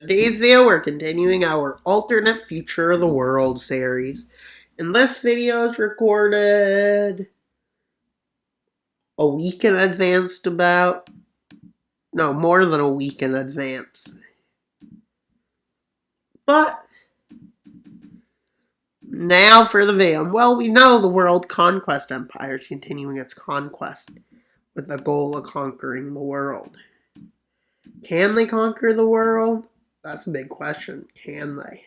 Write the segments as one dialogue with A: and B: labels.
A: Today's video, we're continuing our alternate future of the world series. And this video is recorded a week in advance no, more than a week in advance. But now for the video. Well, we know the World Conquest Empire is continuing its conquest with the goal of conquering the world. Can they conquer the world? That's a big question. Can they?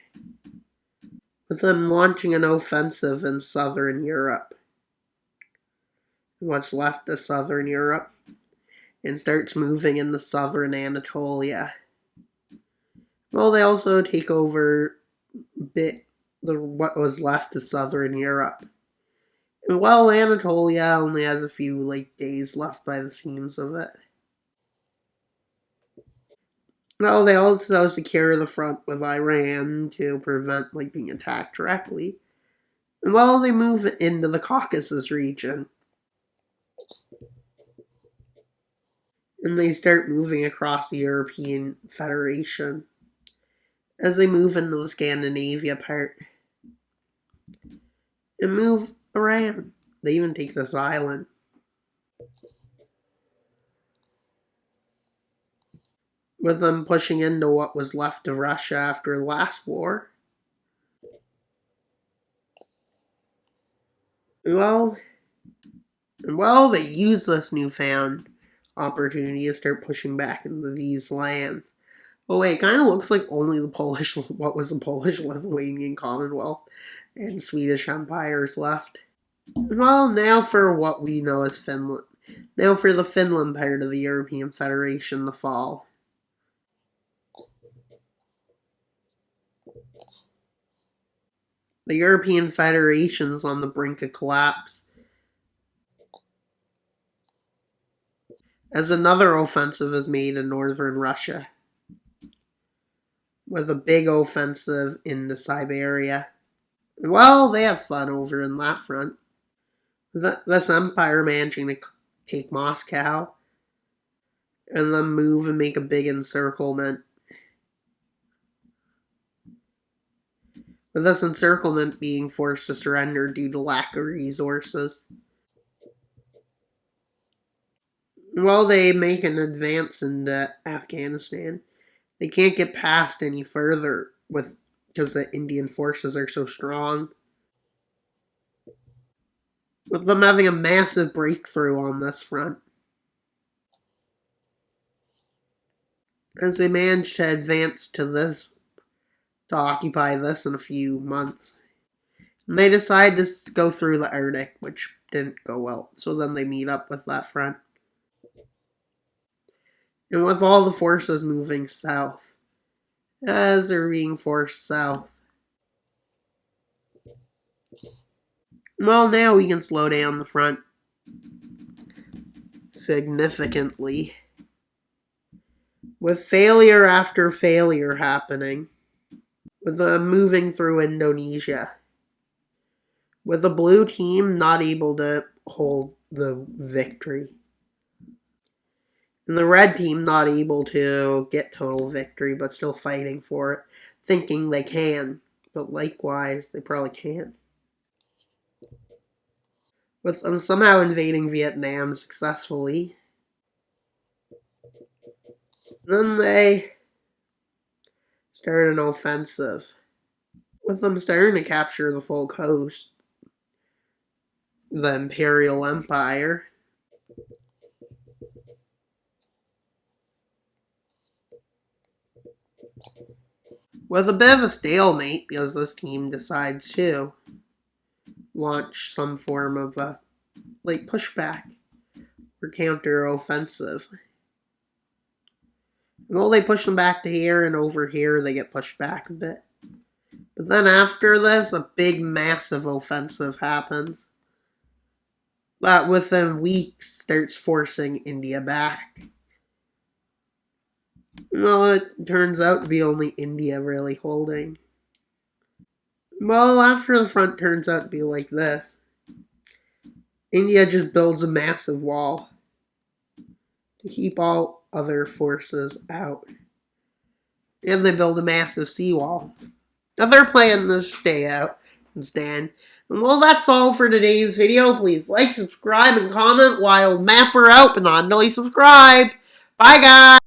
A: With them launching an offensive in southern Europe, what's left of southern Europe, and starts moving into southern Anatolia. Well, they also take over what was left of southern Europe. And while Anatolia only has a few days left by the seams of it. Well, they also secure the front with Iran to prevent being attacked directly. And well, they move into the Caucasus region. And they start moving across the European Federation as they move into the Scandinavia part and move around. They even take this island. With them pushing into what was left of Russia after the last war. Well, they use this newfound opportunity to start pushing back into these lands. Oh wait, it kind of looks like only what was the Polish-Lithuanian Commonwealth and Swedish empires left. Well, now for what we know as Finland. Now for the Finland part of the European Federation to fall. The European Federation's on the brink of collapse, as another offensive is made in northern Russia, with a big offensive into Siberia. Well, they have fun over in that front. This empire managing to take Moscow, and then move and make a big encirclement. With this encirclement being forced to surrender due to lack of resources. Well, they make an advance into Afghanistan. They can't get past any further because the Indian forces are so strong. With them having a massive breakthrough on this front. As they manage to advance to occupy this in a few months. And they decide to go through the Arctic, which didn't go well. So then they meet up with that front. And with all the forces moving south, as they're being forced south. Well, now we can slow down the front significantly. With failure after failure happening. With them moving through Indonesia. With the blue team not able to hold the victory. And the red team not able to get total victory, but still fighting for it. Thinking they can, but likewise, they probably can't. With them somehow invading Vietnam successfully. Then they start an offensive. With them starting to capture the full coast. The Imperial Empire. With a bit of a stalemate because this team decides to launch some form of pushback or counter-offensive. Well, they push them back to here, and over here they get pushed back a bit. But then after this, a big, massive offensive happens. That within weeks starts forcing India back. Well, it turns out to be only India really holding. Well, after the front turns out to be like this, India just builds a massive wall to keep all other forces out. And they build a massive seawall. Now they're planning to stay out and stand. And well, that's all for today's video. Please like, subscribe, and comment while Mapper out, but not until you subscribe. Bye, guys!